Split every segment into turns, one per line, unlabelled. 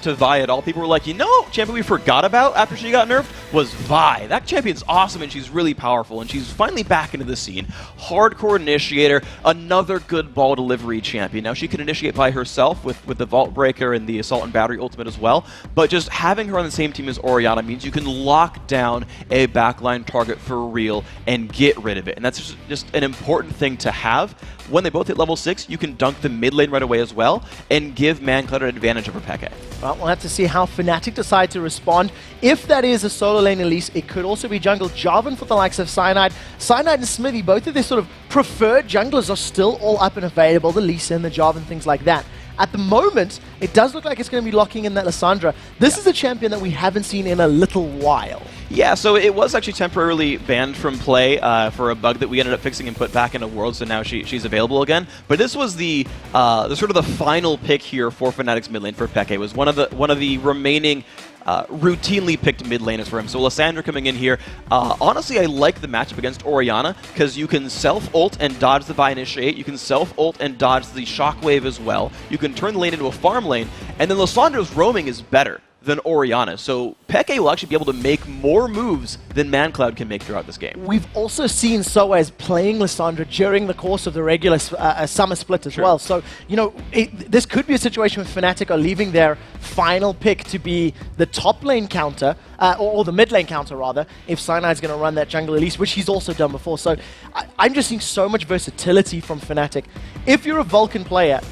to Vi at all. People were like, you know, champion we forgot about after she got nerfed was Vi. That champion's awesome and she's really powerful and she's finally back into the scene. Hardcore initiator, another good ball delivery champion. Now she can initiate by herself with the Vault Breaker and the Assault and Battery ultimate as well, but just having her on the same team as Orianna means you can lock down a backline target for real and get rid of it. And that's just an important thing to have. When they both hit level 6, you can dunk the mid lane right away as well and give ManCloud an advantage over Peke.
Well, we'll have to see how Fnatic decide to respond. If that is a solo lane Elise, it could also be jungle Jarvan for the likes of Cyanide. Cyanide and Smithy, both of their sort of preferred junglers are still all up and available. The Lisa and the Jarvan, things like that. At the moment, it does look like it's going to be locking in that Lissandra. This is a champion that we haven't seen in a little while.
Yeah, so it was actually temporarily banned from play for a bug that we ended up fixing and put back into Worlds, so now she's available again. But this was the sort of the final pick here for Fnatic's mid lane for Peke. It was one of the remaining routinely picked mid laners for him. So Lissandra coming in here. Honestly, I like the matchup against Orianna because you can self-ult and dodge the Vi Initiate. You can self-ult and dodge the Shockwave as well. You can turn the lane into a farm lane. And then Lissandra's roaming is better than Orianna. So Peke will actually be able to make more moves than ManCloud can make throughout this game.
We've also seen Soaz playing Lissandra during the course of the regular summer split as well. So, you know, this could be a situation where Fnatic are leaving their final pick to be the top lane counter, or the mid lane counter rather, if Cyanide's going to run that jungle Elise, which he's also done before. So I'm just seeing so much versatility from Fnatic. If you're a Vulcan player,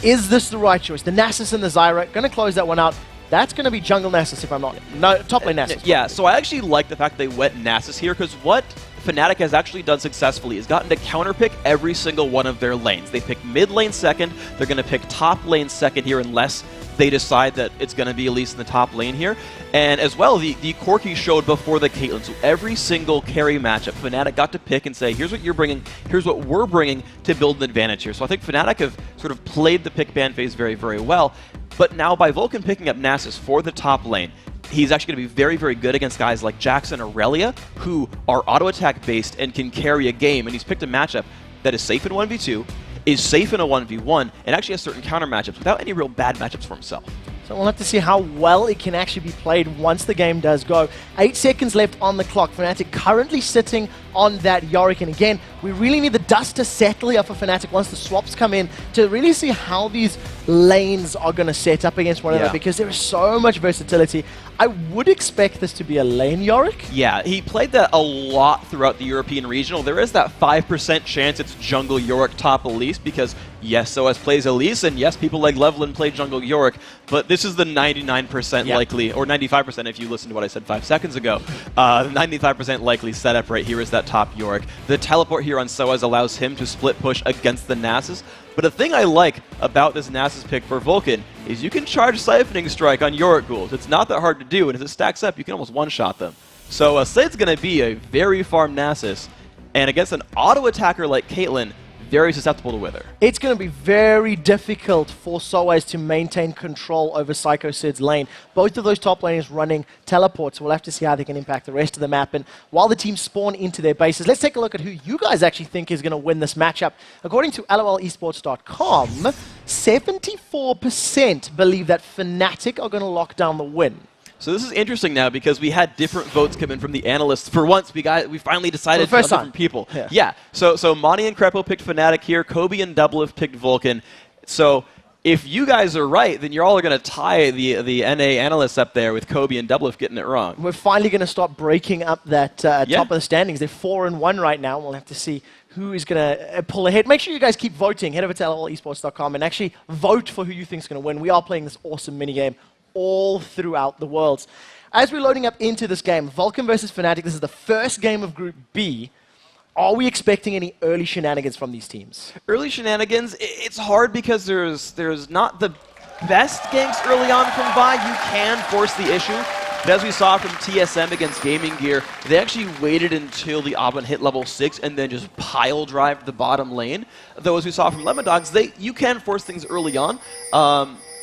is this the right choice? The Nasus and the Zyra, going to close that one out. That's going to be jungle Nasus if I'm not... No, top lane Nasus.
Yeah, so I actually like the fact they went Nasus here, because what Fnatic has actually done successfully is gotten to counterpick every single one of their lanes. They pick mid lane second, they're going to pick top lane second here unless they decide that it's going to be Elise in the top lane here. And as well, the Corki showed before the Caitlyn. So every single carry matchup, Fnatic got to pick and say, here's what you're bringing, here's what we're bringing to build an advantage here. So I think Fnatic have sort of played the pick ban phase very, very well. But now by Vulcan picking up Nasus for the top lane, he's actually going to be very, very good against guys like Jackson or Aurelia, who are auto-attack based and can carry a game. And he's picked a matchup that is safe in 1v2, is safe in a 1v1, and actually has certain counter matchups without any real bad matchups for himself.
So we'll have to see how well it can actually be played once the game does go. 8 seconds left on the clock. Fnatic currently sitting on that Yorick. And again, we really need the dust to settle here for Fnatic once the swaps come in to really see how these lanes are going to set up against one another, because there is so much versatility. I would expect this to be a lane Yorick.
Yeah, he played that a lot throughout the European regional. There is that 5% chance it's jungle Yorick top Elise because, yes, SOS plays Elise, and yes, people like Levelin play jungle Yorick, but this is the 99% likely, or 95% if you listen to what I said 5 seconds ago, 95% likely setup right here is that top Yorick. The teleport here on SOS allows him to split push against the Nasus, but the thing I like about this Nasus pick for Vulcan is you can charge Siphoning Strike on Yorick ghouls. It's not that hard to do, and as it stacks up, you can almost one-shot them. So Sid's going to be a very farm Nasus, and against an auto-attacker like Caitlyn, very susceptible to Wither.
It's going to be very difficult for Soaz to maintain control over Psycho Sid's lane. Both of those top laners running teleports. We'll have to see how they can impact the rest of the map. And while the teams spawn into their bases, let's take a look at who you guys actually think is going to win this matchup. According to LOLesports.com, 74% believe that Fnatic are going to lock down the win.
So this is interesting now because we had different votes come in from the analysts. For once, we finally decided on different people. Yeah. So Monty and Crepo picked Fnatic here. Kobe and Double have picked Vulcan. So if you guys are right, then you're all going to tie the NA analysts up there with Kobe and Double getting it wrong.
We're finally going to start breaking up that top of the standings. They're 4-1 right now. We'll have to see who is going to pull ahead. Make sure you guys keep voting. Head over to LOLesports.com and actually vote for who you think is going to win. We are playing this awesome minigame all throughout the Worlds. As we're loading up into this game, Vulcan versus Fnatic, this is the first game of Group B. Are we expecting any early shenanigans from these teams?
Early shenanigans, it's hard because there's not the best ganks early on from Vi. You can force the issue. But as we saw from TSM against Gaming Gear, they actually waited until the Aubin hit level 6 and then just pile drive the bottom lane. Though as we saw from Lemon Dogs, you can force things early on.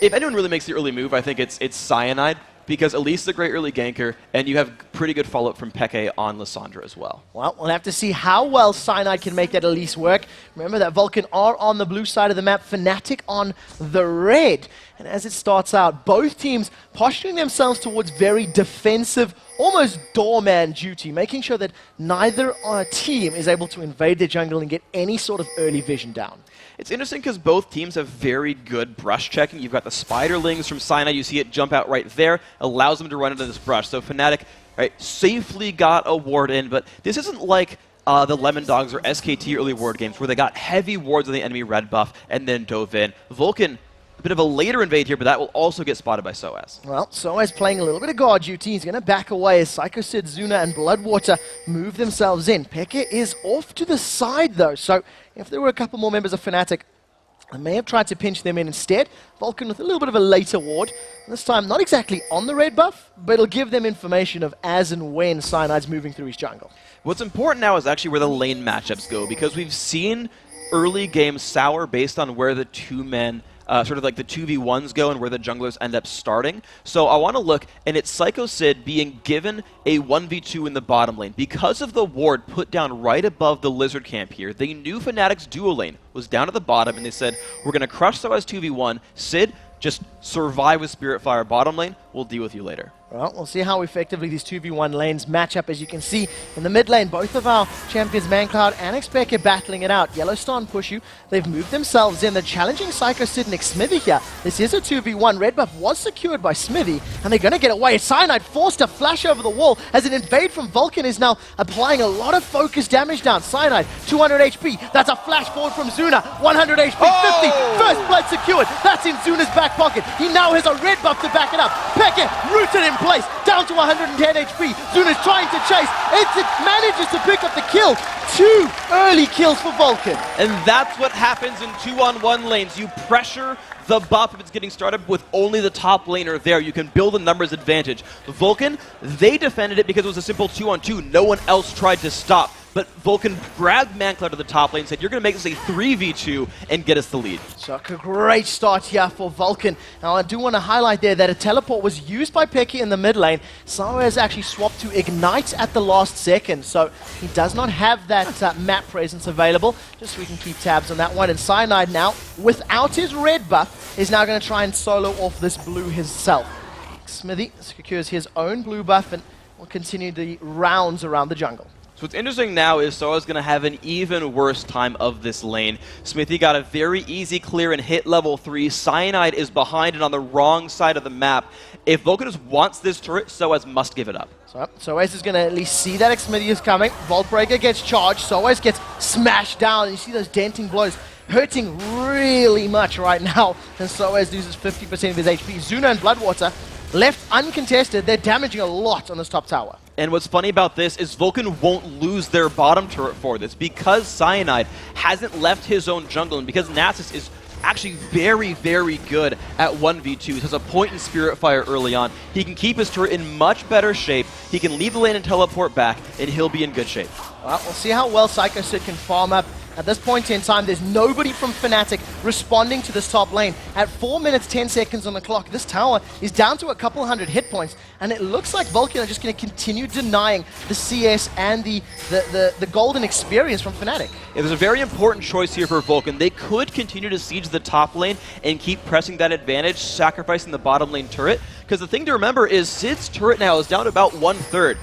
If anyone really makes the early move, I think it's Cyanide. because Elise is a great early ganker, and you have pretty good follow-up from Peke on Lissandra as well.
Well, we'll have to see how well Cyanide can make that Elise work. Remember that Vulcun are on the blue side of the map, Fnatic on the red. And as it starts out, both teams posturing themselves towards very defensive, almost doorman duty, making sure that neither team is able to invade their jungle and get any sort of early vision down.
It's interesting because both teams have very good brush checking. You've got the Spiderlings from Cyanide. You see it jump out right there. Allows them to run into this brush. So Fnatic safely got a ward in, but this isn't like the Lemon Dogs or SKT early ward games where they got heavy wards on the enemy red buff and then dove in. Vulcun, a bit of a later invade here, but that will also get spotted by Soaz.
Well, Soaz playing a little bit of guard duty. He's going to back away as Psycho Sid, Zuna, and Bloodwater move themselves in. Peke is off to the side, though, so if there were a couple more members of Fnatic, I may have tried to pinch them in instead. Vulcun with a little bit of a later ward. This time, not exactly on the red buff, but it'll give them information of as and when Cyanide's moving through his jungle.
What's important now is actually where the lane matchups go, because we've seen early games sour based on where the two men sort of like the 2v1s go and where the junglers end up starting. So I want to look, and it's Psycho Sid being given a 1v2 in the bottom lane. Because of the ward put down right above the Lizard camp here, they knew Fnatic's duo lane was down at the bottom, and they said, we're going to crush Soaz 2v1. Sid, just survive with Spirit Fire bottom lane. We'll deal with you later.
Well, we'll see how effectively these 2v1 lanes match up. As you can see, in the mid lane, both of our champions, Mancloud and Xpeke, battling it out. Yellowstone push you. They've moved themselves in. They're challenging Psycho Sid and Smithy here. This is a 2v1. Red buff was secured by Smithy, and they're going to get away. Cyanide forced to flash over the wall as an invade from Vulcun is now applying a lot of focus damage down. Cyanide, 200 HP. That's a flash forward from Zuna. 100 HP, 50. First blood secured. That's in Zuna's back pocket. He now has a red buff to back it up. Peke rooted in place, down to 110 HP. Zuna's trying to chase. It manages to pick up the kill. 2 early kills for Vulcun.
And that's what happens in 2-on-1 lanes. You pressure the buff if it's getting started with only the top laner there. You can build a numbers advantage. Vulcun, they defended it because it was a simple 2-on-2. No one else tried to stop. But Vulcun grabbed Mancloud to the top lane and said, you're going to make this a 3v2 and get us the lead.
So a great start here for Vulcun. Now I do want to highlight there that a teleport was used by Peke in the mid lane. Soaz actually swapped to Ignite at the last second, so he does not have that map presence available. Just so we can keep tabs on that one. And Cyanide now, without his red buff, is now going to try and solo off this blue himself. Smithy secures his own blue buff and will continue the rounds around the jungle.
So what's interesting now is Soa's going to have an even worse time of this lane. Smithy got a very easy clear and hit level 3. Cyanide is behind and on the wrong side of the map. If Vulcun wants this turret, Soaz must give it up.
So Soaz is going to at least see that Xmithy is coming. Vault Breaker gets charged. Soaz gets smashed down. And you see those denting blows hurting really much right now. And Soaz loses 50% of his HP. Zuna and Bloodwater left uncontested. They're damaging a lot on this top tower.
And what's funny about this is Vulcun won't lose their bottom turret for this because Cyanide hasn't left his own jungle and because Nasus is actually very, very good at 1v2s. He has a point in Spirit Fire early on. He can keep his turret in much better shape. He can leave the lane and teleport back, and he'll be in good shape.
Well, we'll see how well Psycho Sid can farm up. At this point in time, there's nobody from Fnatic responding to this top lane. At 4 minutes, 10 seconds on the clock, this tower is down to a couple hundred hit points, and it looks like Vulcun are just going to continue denying the CS and the golden experience from Fnatic.
Yeah, there's a very important choice here for Vulcun. They could continue to siege the top lane and keep pressing that advantage, sacrificing the bottom lane turret, because the thing to remember is Sid's turret now is down to about 1/3.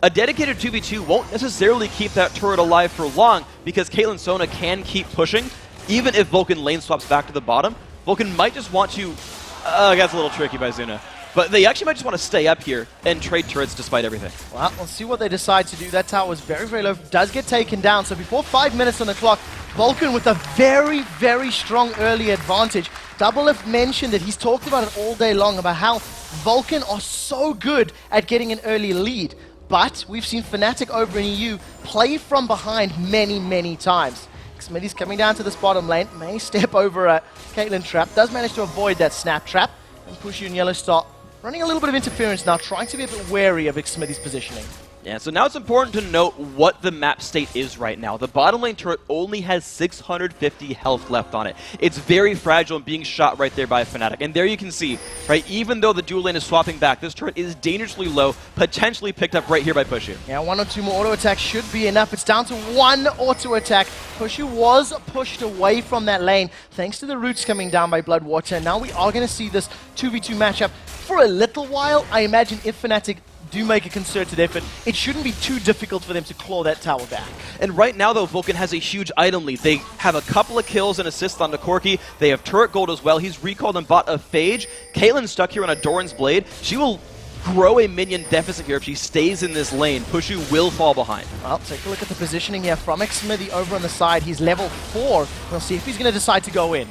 A dedicated 2v2 won't necessarily keep that turret alive for long because Caitlyn Sona can keep pushing. Even if Vulcun lane swaps back to the bottom, Vulcun might just want to... that's a little tricky by Zuna. But they actually might just want to stay up here and trade turrets despite everything.
Well, we'll see what they decide to do. That tower is very, very low. Does get taken down. So before 5 minutes on the clock, Vulcun with a very, very strong early advantage. Doublelift mentioned that he's talked about it all day long, about how Vulcun are so good at getting an early lead. But we've seen Fnatic over in EU play from behind many, many times. Smithy's coming down to this bottom lane, may step over a Caitlyn trap, does manage to avoid that snap trap, and push you in Yellow Star. Running a little bit of interference now, trying to be a bit wary of Smithy's positioning.
Yeah, so now it's important to note what the map state is right now. The bottom lane turret only has 650 health left on it. It's very fragile and being shot right there by Fnatic. And there you can see, right, even though the dual lane is swapping back, this turret is dangerously low, potentially picked up right here by Pushu.
Yeah, 1 or 2 more auto attacks should be enough. It's down to 1 auto attack. Pushu was pushed away from that lane thanks to the roots coming down by Bloodwater. Now we are going to see this 2v2 matchup for a little while. I imagine if Fnatic do make a concerted effort, it shouldn't be too difficult for them to claw that tower back.
And right now, though, Vulcun has a huge item lead. They have a couple of kills and assists on the Corki. They have turret gold as well. He's recalled and bought a Phage. Caitlyn's stuck here on a Doran's Blade. She will grow a minion deficit here if she stays in this lane. Pushu will fall behind.
Well, take a look at the positioning here from Xmithy over on the side. He's level 4. We'll see if he's going to decide to go in.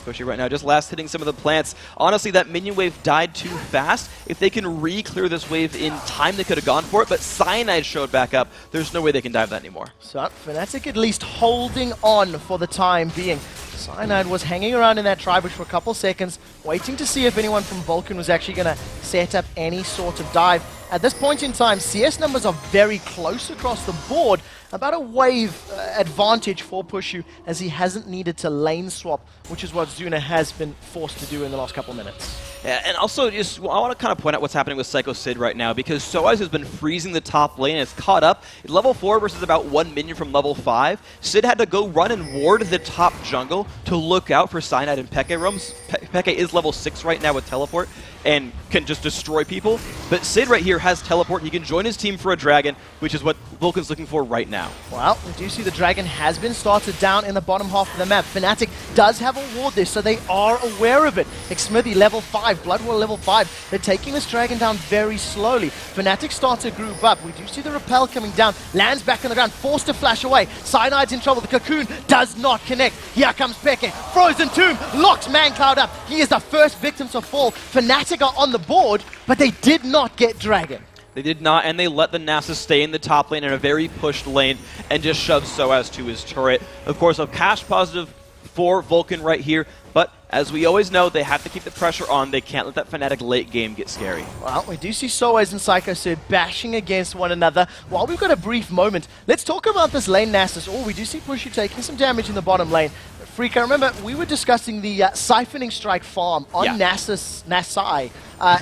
Pushy right now, just last hitting some of the plants. Honestly, that minion wave died too fast. If they can re-clear this wave in time, they could have gone for it, but Cyanide showed back up. There's no way they can dive that anymore.
So, Fnatic at least holding on for the time being. Cyanide was hanging around in that tri-bush for a couple seconds, waiting to see if anyone from Vulcun was actually going to set up any sort of dive. At this point in time, CS numbers are very close across the board. About a wave advantage for Pushu as he hasn't needed to lane swap, which is what Zuna has been forced to do in the last couple minutes.
Yeah, and also, I want to kind of point out what's happening with Psycho Sid right now, because Soaz has been freezing the top lane and it's caught up. At level 4 versus about 1 minion from level 5. Sid had to go run and ward the top jungle to look out for Cyanide and Peke roams. Peke is level 6 right now with teleport and can just destroy people. But Sid right here has teleport. He can join his team for a dragon, which is what Vulcan's looking for right now.
Well, we do see the dragon has been started down in the bottom half of the map. Fnatic does have a ward there, so they are aware of it. Xmithy level 5, Bloodwater level 5. They're taking this dragon down very slowly. Fnatic starts to group up. We do see the rappel coming down. Lands back on the ground, forced to flash away. Cyanide's in trouble. The cocoon does not connect. Here comes Peke. Frozen Tomb locks ManCloud up. He is the first victim to fall. Fnatic are on the board, but they did not get dragon.
They did not, and they let the Nasus stay in the top lane in a very pushed lane and just shoved Soaz to his turret. Of course, a cash positive for Vulcan right here, but as we always know, they have to keep the pressure on. They can't let that Fnatic late game get scary.
Well, we do see Soaz and Psycho Sid bashing against one another. While we've got a brief moment, let's talk about this lane Nasus. Oh, we do see Pushu taking some damage in the bottom lane. Freaka, remember, we were discussing the Siphoning Strike farm on Nasai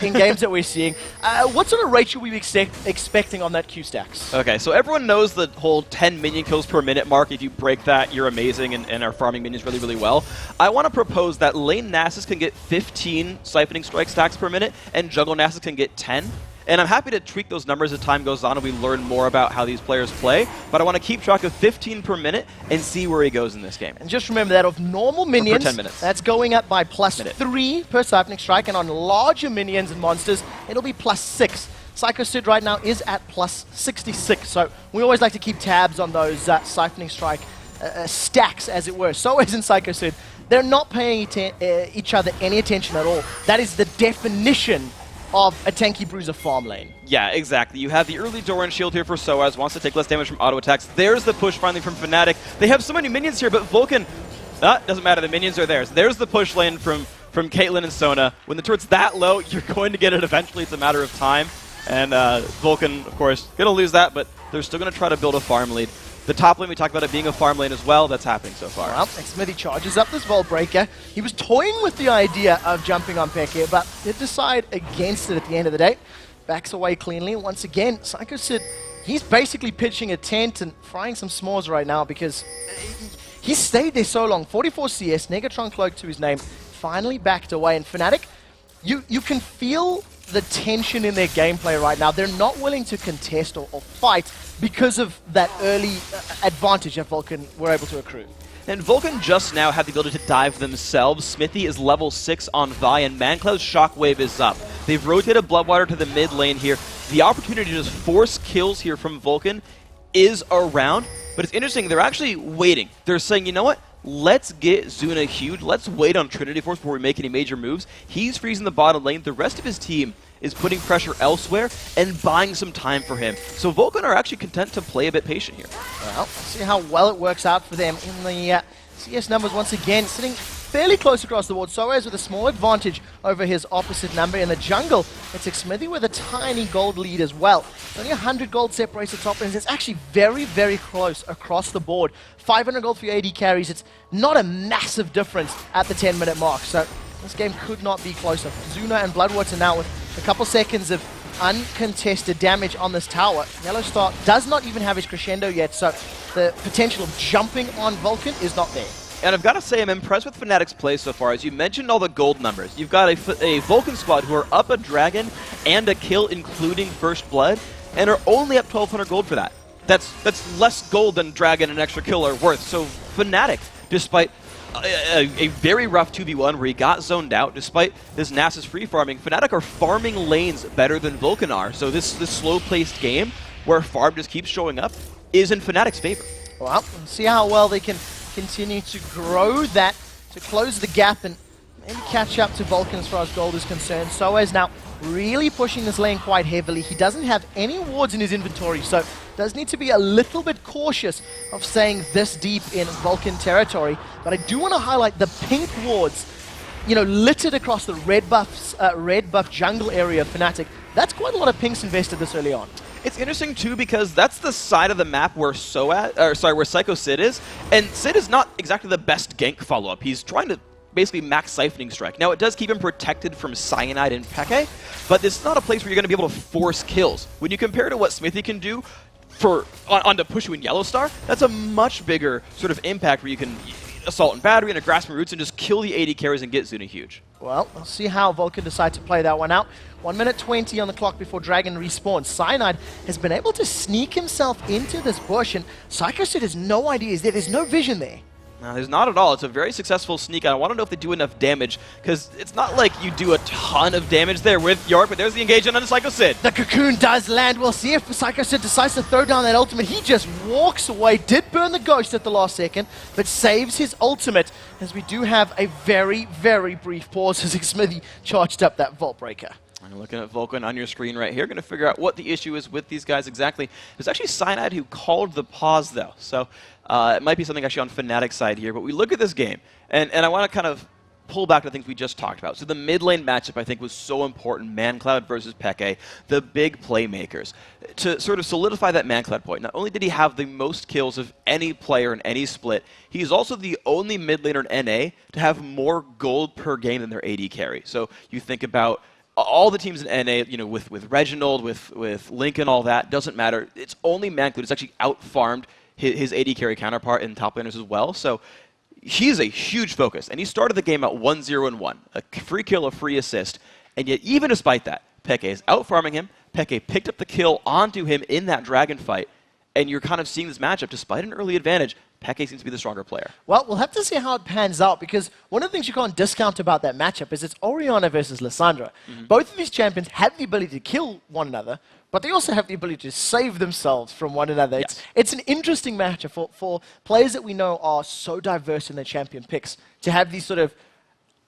in games that we're seeing. What sort of rate should we be expecting on that Q-Stacks?
Okay, so everyone knows the whole 10 minion kills per minute mark. If you break that, you're amazing and are farming minions really, really well. I want to propose that lane Nasus can get 15 Siphoning Strike stacks per minute, and jungle Nasus can get 10. And I'm happy to tweak those numbers as time goes on and we learn more about how these players play. But I want to keep track of 15 per minute and see where he goes in this game.
And just remember that of normal minions,
10 minutes.
That's going up by +3 per Siphoning Strike. And on larger minions and monsters, it'll be +6. Psycho Sid right now is at +66. So we always like to keep tabs on those Siphoning Strike stacks, as it were. So as in Psycho Sid, they're not paying each other any attention at all. That is the definition of a tanky bruiser farm lane.
Yeah, exactly. You have the early Doran shield here for Soaz, wants to take less damage from auto attacks. There's the push finally from Fnatic. They have so many minions here, but Vulcan, doesn't matter, the minions are theirs. There's the push lane from Caitlyn and Sona. When the turret's that low, you're going to get it eventually. It's a matter of time. And Vulcan, of course, going to lose that, but they're still going to try to build a farm lead. The top lane, we talked about it being a farm lane as well. That's happening so far.
Well, Xmithy charges up this Vault Breaker. He was toying with the idea of jumping on Peke, but did decide against it at the end of the day. Backs away cleanly. Once again, Psycho Sid, he's basically pitching a tent and frying some s'mores right now because he stayed there so long. 44 CS, Negatron Cloak to his name, finally backed away. And Fnatic, you can feel the tension in their gameplay right now. They're not willing to contest or fight because of that early advantage that Vulcan were able to accrue.
And Vulcan just now have the ability to dive themselves. Smithy is level 6 on Vi, and ManCloud's Shockwave is up. They've rotated Bloodwater to the mid lane here. The opportunity to just force kills here from Vulcan is around, but it's interesting, they're actually waiting. They're saying, you know what? Let's get Zuna huge. Let's wait on Trinity Force before we make any major moves. He's freezing the bottom lane. The rest of his team is putting pressure elsewhere and buying some time for him. So Vulcan are actually content to play a bit patient here.
Well, let's see how well it works out for them in the CS numbers once again, sitting fairly close across the board. Soaz with a small advantage over his opposite number in the jungle. It's Smithy with a tiny gold lead as well. It's only 100 gold separates the top lanes. It's actually very, very close across the board. 500 gold for your AD carries. It's not a massive difference at the 10-minute mark. So this game could not be closer. Zuna and Bloodwater now with a couple seconds of uncontested damage on this tower. Yellow Star does not even have his crescendo yet, so the potential of jumping on Vulcun is not there.
And I've got to say, I'm impressed with Fnatic's play so far. As you mentioned all the gold numbers, you've got a Vulcan squad who are up a dragon and a kill, including First Blood, and are only up 1,200 gold for that. That's less gold than dragon and extra kill are worth. So Fnatic, despite a very rough 2v1 where he got zoned out, despite this Nasus free farming, Fnatic are farming lanes better than Vulcan are. So this slow-paced game where farm just keeps showing up is in Fnatic's favor.
Well, we'll see how well they can continue to grow that, to close the gap and maybe catch up to Vulcan as far as gold is concerned. Soaz now really pushing this lane quite heavily. He doesn't have any wards in his inventory, so does need to be a little bit cautious of staying this deep in Vulcan territory. But I do want to highlight the pink wards, you know, littered across the red buff jungle area of Fnatic. That's quite a lot of pinks invested this early on.
It's interesting too because that's the side of the map where where Psycho Sid is, and Sid is not exactly the best gank follow-up. He's trying to basically max Siphoning Strike. Now it does keep him protected from Cyanide and Peke, but this is not a place where you're going to be able to force kills. When you compare to what Smithy can do on the push in Yellow Star, that's a much bigger sort of impact where you can Assault and Battery and a Grasping Roots and just kill the AD carries and get Zuna huge. Well,
we'll see how Vulcan decide to play that one out. 1 minute 20 on the clock before Dragon respawns. Cyanide has been able to sneak himself into this bush, and Psycho Sid has no idea. There's no vision there.
No, there's not at all. It's a very successful sneak. I want to know if they do enough damage, because it's not like you do a ton of damage there with York, but there's the engagement on the Psycho Sid.
The cocoon does land. We'll see if Psycho Sid decides to throw down that ultimate. He just walks away. Did burn the ghost at the last second, but saves his ultimate, as we do have a very, very brief pause as Smithy charged up that Vault Breaker.
I'm looking at Vulcan on your screen right here. Going to figure out what the issue is with these guys exactly. It was actually Cyanide who called the pause, though. So it might be something actually on Fnatic's side here. But we look at this game, and I want to kind of pull back to things we just talked about. So the mid lane matchup, I think, was so important. ManCloud versus Peke, the big playmakers. To sort of solidify that ManCloud point, not only did he have the most kills of any player in any split, he's also the only mid laner in NA to have more gold per game than their AD carry. So you think about all the teams in NA, you know, with Reginald, with Lincoln, all that, doesn't matter. It's only ManCloud who's actually out-farmed his AD carry counterpart in top laners as well. So he's a huge focus. And he started the game at 1-0-1, a free kill, a free assist. And yet, even despite that, Peke is out-farming him. Peke picked up the kill onto him in that dragon fight. And you're kind of seeing this matchup, despite an early advantage, Peke seems to be the stronger player.
Well, we'll have to see how it pans out, because one of the things you can't discount about that matchup is it's Orianna versus Lissandra. Both of these champions have the ability to kill one another, but they also have the ability to save themselves from one another.
Yes.
It's an interesting matchup for players that we know are so diverse in their champion picks, to have these sort of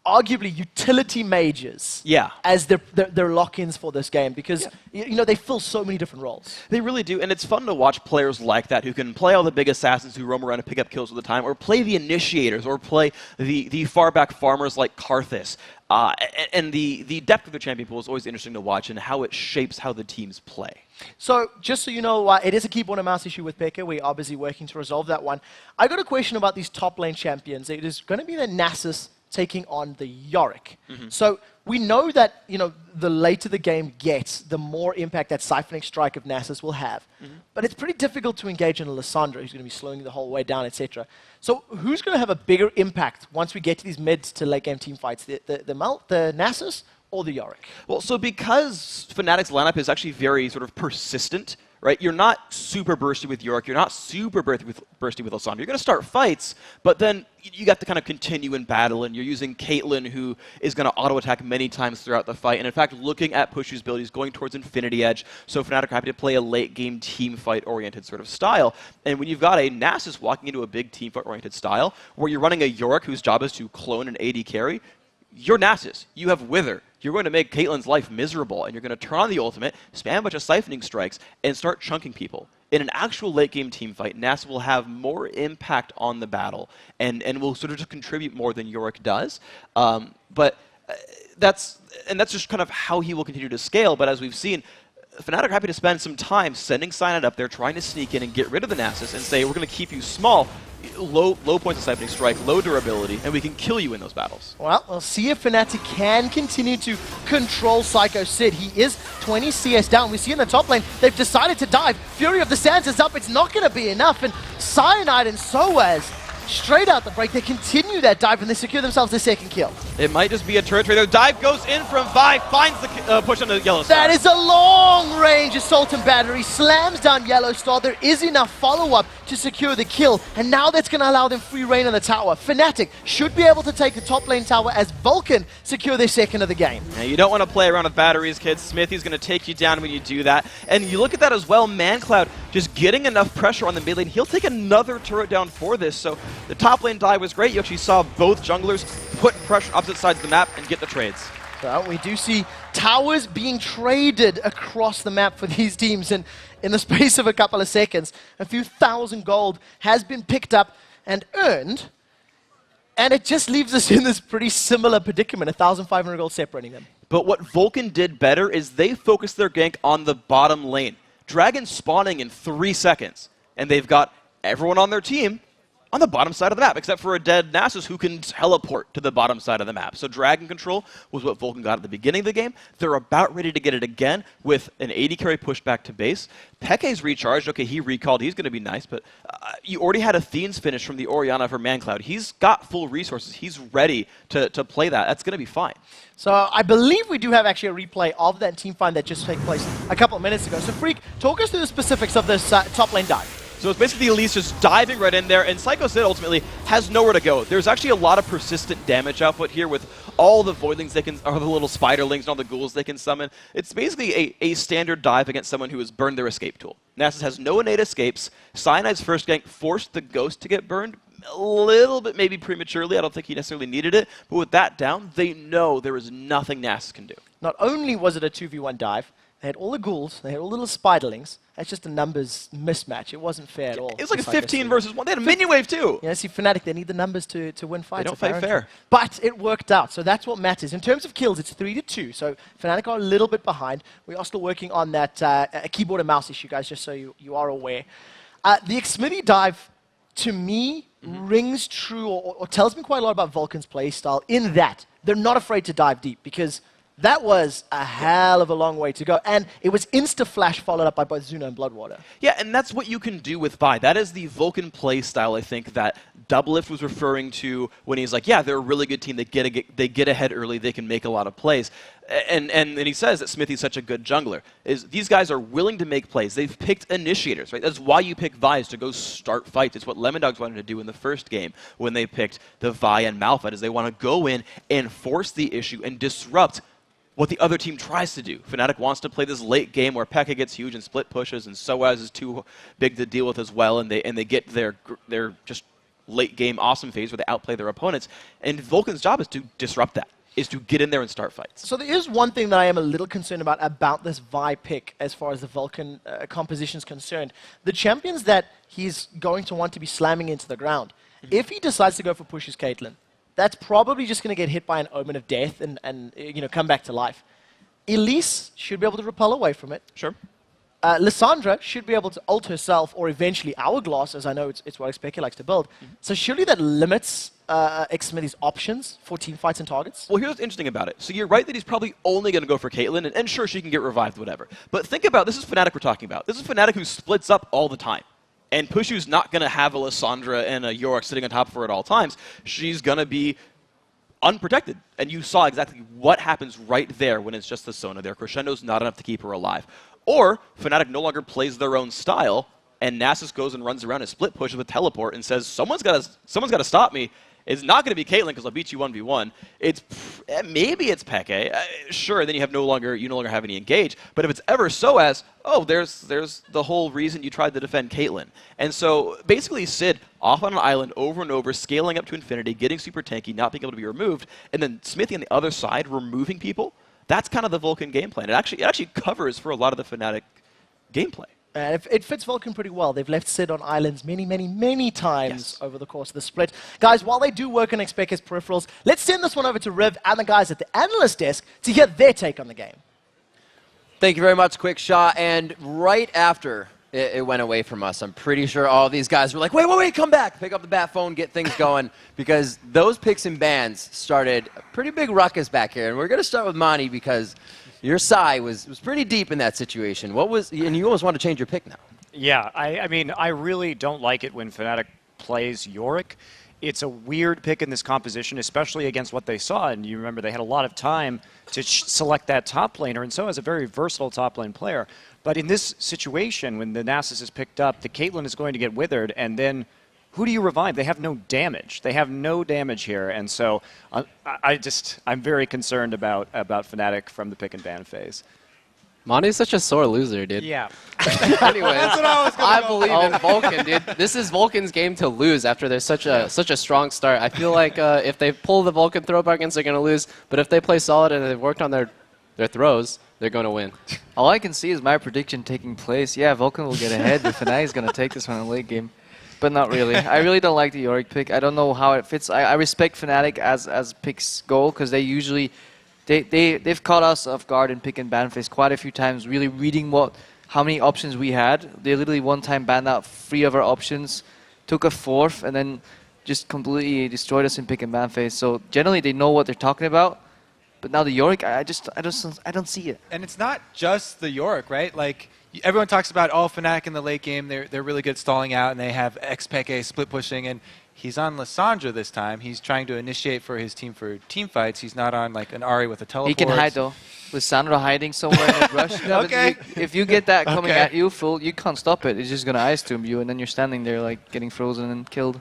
arguably utility mages as their lock-ins for this game, because you know, they fill so many different roles.
They really do, and it's fun to watch players like that who can play all the big assassins who roam around and pick up kills all the time, or play the initiators, or play the far back farmers like Karthus. And the depth of the champion pool is always interesting to watch, and how it shapes how the teams play.
So, just so you know, it is a keyboard and mouse issue with Peke. We are busy working to resolve that one. I got a question about these top lane champions. It is going to be the Nasus taking on the Yorick. So we know that, you know, the later the game gets, the more impact that Siphoning Strike of Nasus will have. But it's pretty difficult to engage in a Lissandra who's going to be slowing the whole way down, etc. So who's going to have a bigger impact once we get to these mid to late game team fights? The Nasus or the Yorick? Well,
so because Fnatic's lineup is actually very sort of persistent, right? You're not super bursty with York. You're not super bursty with Lissandra. You're going to start fights, but then you got to kind of continue in battle, and you're using Caitlyn, who is going to auto-attack many times throughout the fight. And in fact, looking at Pushu's build, he's going towards Infinity Edge, so Fnatic are happy to play a late-game team fight-oriented sort of style. And when you've got a Nasus walking into a big team fight-oriented style, where you're running a York whose job is to clone an AD carry, you're Nasus. You have Wither. You're going to make Caitlyn's life miserable, and you're going to turn on the ultimate, spam a bunch of Siphoning Strikes, and start chunking people. in an actual late game team fight, Nasus will have more impact on the battle and will sort of just contribute more than Yorick does. That's just kind of how he will continue to scale. But as we've seen, Fnatic are happy to spend some time sending Cyanide up there, trying to sneak in and get rid of the Nasus and say, we're going to keep you small, low points of siphoning strike, low durability, and we can kill you in those battles.
Well, we'll see if Fnatic can continue to control Psycho Sid. He is 20 CS down. We see in the top lane, they've decided to dive. Fury of the Sands is up. It's not going to be enough. And Cyanide and Soaz, straight out the break, they continue that dive and they secure themselves their second kill.
It might just be a turret trader. Dive goes in from Vi, finds the push on the Yellow Star.
That is a long-range assault and battery, slams down Yellow Star. There is enough follow-up to secure the kill, and now that's going to allow them free reign on the tower. Fnatic should be able to take the top lane tower as Vulcun secure their second of the game.
Now, you don't want to play around with batteries, kids. Smithy's going to take you down when you do that. And you look at that as well, ManCloud just getting enough pressure on the mid lane. He'll take another turret down for this, so the top lane dive was great. You actually saw both junglers put pressure opposite sides of the map and get the trades.
So we do see towers being traded across the map for these teams, and in the space of a couple of seconds, a few thousand gold has been picked up and earned, and it just leaves us in this pretty similar predicament, 1,500 gold separating them.
But what Vulcun did better is they focused their gank on the bottom lane. Dragon spawning in 3 seconds, and they've got everyone on their team on the bottom side of the map, except for a dead Nasus who can teleport to the bottom side of the map. So Dragon control was what Vulcun got at the beginning of the game. They're about ready to get it again with an 80 carry push back to base. Peke's recharged. Okay, he recalled. He's going to be nice, but you already had Athene's finish from the Orianna for ManCloud. He's got full resources. He's ready to play that. That's going to be fine.
So I believe we do have actually a replay of that team fight that just took place a couple of minutes ago. So Freak, talk us through the specifics of this top lane dive.
So it's basically Elise just diving right in there, and Psycho Sid ultimately has nowhere to go. There's actually a lot of persistent damage output here with all the voidlings they can, or the little spiderlings and all the ghouls they can summon. It's basically a standard dive against someone who has burned their escape tool. Nasus has no innate escapes. Cyanide's first gank forced the ghost to get burned a little bit maybe prematurely. I don't think he necessarily needed it, but with that down, they know there is nothing Nasus can do.
Not only was it a 2v1 dive, they had all the ghouls, they had all the little spiderlings. That's just a numbers mismatch. It wasn't fair at all.
It was like a 15 versus 1. They had a minion wave too.
Yeah, see, Fnatic, they need the numbers to win fights.
They don't fight fair.
But it worked out, so that's what matters. In terms of kills, it's 3-2, so Fnatic are a little bit behind. We are still working on that keyboard and mouse issue, guys, just so you are aware. The Xmithy dive, to me, rings true or tells me quite a lot about Vulcan's playstyle in that they're not afraid to dive deep, because that was a hell of a long way to go. And it was insta-flash followed up by both Zuna and Bloodwater.
Yeah, and that's what you can do with Vi. That is the Vulcan play style, I think, that Doublelift was referring to when he's like, yeah, they're a really good team. They get ahead early. They can make a lot of plays. And he says that Smithy's such a good jungler. These guys are willing to make plays. They've picked initiators, right? That's why you pick Vi's to go start fights. It's what Lemon Dogs wanted to do in the first game when they picked the Vi and Malphite, is they want to go in and force the issue and disrupt what the other team tries to do. Fnatic wants to play this late game where Pekka gets huge and split pushes, and Soaz is too big to deal with as well, and they get their just late game awesome phase where they outplay their opponents. And Vulcan's job is to disrupt that, is to get in there and start fights.
So there is one thing that I am a little concerned about this Vi pick as far as the Vulcan composition is concerned. The champions that he's going to want to be slamming into the ground, if he decides to go for pushes Caitlyn, that's probably just going to get hit by an Omen of Death and come back to life. Elise should be able to repel away from it.
Sure.
Lissandra should be able to ult herself, or eventually Hourglass, as I know it's what Xpeke likes to build. So surely that limits Xmithy's options for team fights and targets?
Well, here's what's interesting about it. So you're right that he's probably only going to go for Caitlyn, and sure, she can get revived, whatever. But think about, this is Fnatic we're talking about. This is Fnatic who splits up all the time. And Pushu's not going to have a Lissandra and a Yorick sitting on top of her at all times. She's going to be unprotected. And you saw exactly what happens right there when it's just the Sona there. Crescendo's not enough to keep her alive. Or Fnatic no longer plays their own style, and Nasus goes and runs around and split pushes with teleport and says, someone's got to stop me. It's not going to be Caitlyn because I'll beat you 1v1. Maybe it's Peke. Sure, then you no longer have any engage. But if it's ever Soaz, there's the whole reason you tried to defend Caitlyn. And so basically Sid off on an island over and over, scaling up to infinity, getting super tanky, not being able to be removed, and then Smithy on the other side removing people. That's kind of the Vulcan game plan. It actually covers for a lot of the Fnatic gameplay.
It fits Vulcun pretty well. They've left Sid on islands many times over the course of the split. Guys, while they do work on Expect's peripherals, let's send this one over to Riv and the guys at the analyst desk to hear their take on the game.
Thank you very much, Quick Shot. And right after it went away from us, I'm pretty sure all these guys were like, wait, come back. Pick up the bat phone, get things going. Because those picks and bans started a pretty big ruckus back here. And we're going to start with Monty because your sigh was pretty deep in that situation. And you almost want to change your pick now.
Yeah, I mean, I really don't like it when Fnatic plays Yorick. It's a weird pick in this composition, especially against what they saw. And you remember they had a lot of time to select that top laner, and so is a very versatile top lane player. But in this situation, when the Nasus is picked up, the Caitlyn is going to get withered, and then who do you revive? They have no damage. They have no damage here, and so I'm very concerned about Fnatic from the pick and ban phase.
Monty's such a sore loser, dude.
Yeah.
Anyways,
That's what I was
I believe in Vulcun, dude. This is Vulcan's game to lose after there's such a strong start. I feel like if they pull the Vulcan throw buttons, they're going to lose. But if they play solid and they've worked on their throws, they're going to win.
All I can see is my prediction taking place. Yeah, Vulcan will get ahead, but Fnatic is going to take this one in the late game. But not really. I really don't like the Yorick pick. I don't know how it fits. I respect Fnatic as picks go, because they usually... They've caught us off guard in pick and ban phase quite a few times, really reading how many options we had. They literally one time banned out 3 of our options, took a 4th, and then just completely destroyed us in pick and ban phase. So generally they know what they're talking about, but now the Yorick, I don't see it.
And it's not just the Yorick, right? Like everyone talks about Fnatic in the late game. They're really good at stalling out, and they have Expect split pushing, and he's on Lissandra this time. He's trying to initiate for his team for team fights. He's not on like an Ahri with a teleport.
He can hide though. Lissandra hiding somewhere in the brush.
Okay.
If you get that coming at you full, you can't stop it. It's just gonna ice tomb you, and then you're standing there like getting frozen and killed.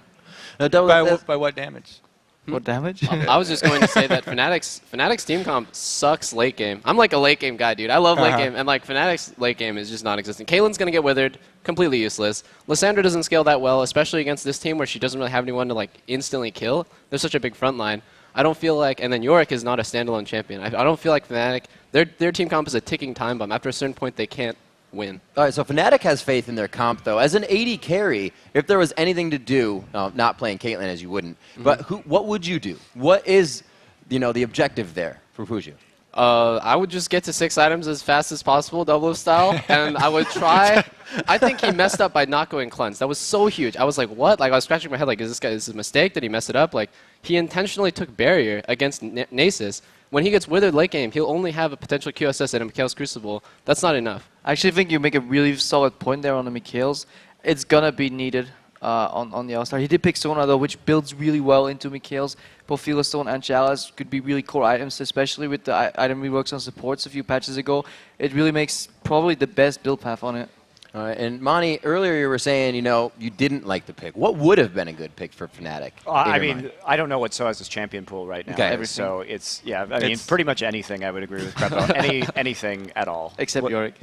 By what damage?
What damage?
I was just going to say that Fnatic's team comp sucks late game. I'm like a late game guy, dude. I love late game, and like Fnatic's late game is just non-existent. Caitlyn's going to get withered, completely useless. Lissandra doesn't scale that well, especially against this team where she doesn't really have anyone to like instantly kill. There's such a big front line. I don't feel like, and then Yorick is not a standalone champion. I don't feel like Fnatic, their team comp is a ticking time bomb. After a certain point, they can't win.
All right, so Fnatic has faith in their comp, though. As an AD carry, if there was anything to do, not playing Caitlyn as you wouldn't, but what would you do? What is, the objective there for Fuju?
I would just get to 6 items as fast as possible, double style, and I would try. I think he messed up by not going cleanse. That was so huge. I was like, what? Like I was scratching my head, like, is this a mistake? Did he mess it up? Like, he intentionally took barrier against Nasus. When he gets withered late game, he'll only have a potential QSS and a Mikhail's Crucible. That's not enough.
I actually think you make a really solid point there on the Mikhail's. It's gonna be needed on the All-Star. He did pick Sona though, which builds really well into Mikhail's. Both Stone and Chalice could be really core items, especially with the item reworks on supports a few patches ago. It really makes probably the best build path on it.
All right, and Monty, earlier you were saying, you didn't like the pick. What would have been a good pick for Fnatic?
I mean, I don't know what SOAS's champion pool right now.
Okay.
So it's, I mean, pretty much anything I would agree with Crepo. anything at all.
Except Yorick.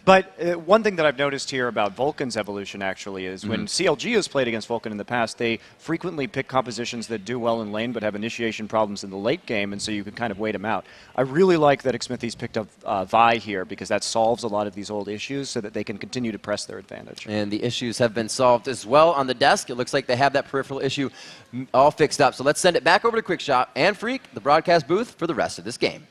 But one thing that I've noticed here about Vulcan's evolution actually is when CLG has played against Vulcan in the past, they frequently pick compositions that do well in lane but have initiation problems in the late game, and so you can kind of wait them out. I really like that Xmithie's picked up Vi here because that solves a lot of these old issues so that they can continue to press their advantage.
And the issues have been solved as well on the desk. It looks like they have that peripheral issue all fixed up. So let's send it back over to Quickshot and Freak, the broadcast booth, for the rest of this game.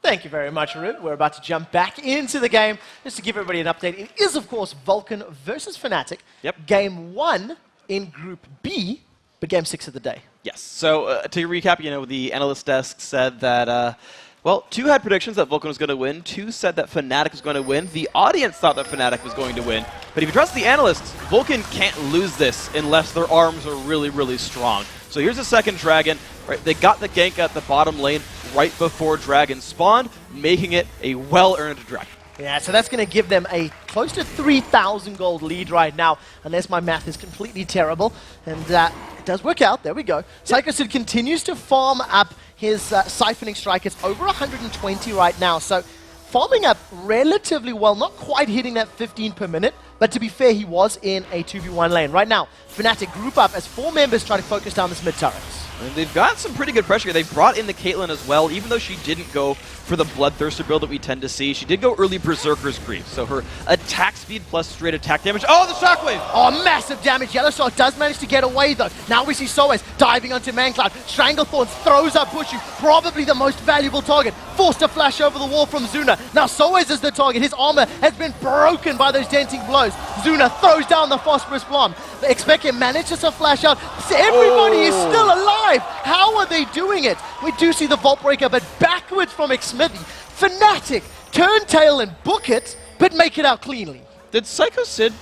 Thank you very much, Rib. We're about to jump back into the game. Just to give everybody an update, it is, of course, Vulcan versus Fnatic.
Yep.
Game 1 in Group B, but Game 6 of the day.
Yes. So to recap, the analyst desk said that, well, 2 had predictions that Vulcan was going to win. 2 said that Fnatic was going to win. The audience thought that Fnatic was going to win. But if you trust the analysts, Vulcan can't lose this unless their arms are really, really strong. So here's the second Dragon. Right, they got the gank at the bottom lane right before Dragon spawned, making it a well-earned Dragon.
Yeah, so that's going to give them a close to 3,000 gold lead right now, unless my math is completely terrible. And it does work out. There we go. Psychosid continues to farm up his Siphoning Strike. It's over 120 right now, so farming up relatively well, not quite hitting that 15 per minute, but to be fair, he was in a 2v1 lane. Right now, Fnatic group up as 4 members try to focus down this mid turret.
And they've got some pretty good pressure. They brought in the Caitlyn as well, even though she didn't go for the Bloodthirster build that we tend to see. She did go early Berserker's Grief, so her attack speed plus straight attack damage. Oh, the Shockwave!
Oh, massive damage. Yellowstar does manage to get away, though. Now we see Soaz diving onto Mancloud. Stranglethorns throws up Pushu, probably the most valuable target. Forced to flash over the wall from Zuna. Now Soaz is the target. His armor has been broken by those denting blows. Zuna throws down the Phosphorus Bomb. Expected manages to flash out. Everybody is still alive. How are they doing it? We do see the Vault Breaker, but backwards from Xmithy. Fnatic turn tail and book it, but make it out cleanly.
Did Psycho Sid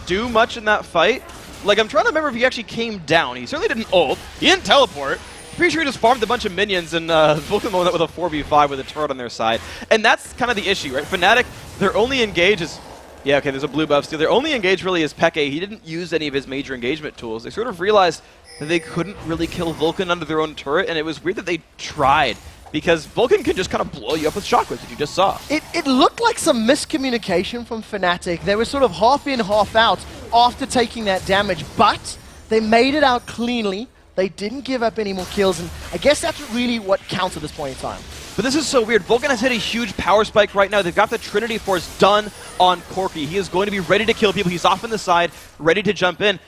do much in that fight? Like, I'm trying to remember if he actually came down. He certainly didn't ult. He didn't teleport. Pretty sure he just farmed a bunch of minions and Vulcun won that with a 4v5 with a turret on their side. And that's kind of the issue, right? Fnatic, their only engage is... Yeah, okay, there's a blue buff steal. Their only engage really is Peke. He didn't use any of his major engagement tools. They sort of realized that they couldn't really kill Vulcun under their own turret, and it was weird that they tried. Because Vulcun can just kind of blow you up with shockwaves, that you just saw.
It looked like some miscommunication from Fnatic. They were sort of half in, half out after taking that damage, but they made it out cleanly. They didn't give up any more kills, and I guess that's really what counts at this point in time.
But this is so weird. Vulcun has hit a huge power spike right now. They've got the Trinity Force done on Corki. He is going to be ready to kill people. He's off on the side, ready to jump in.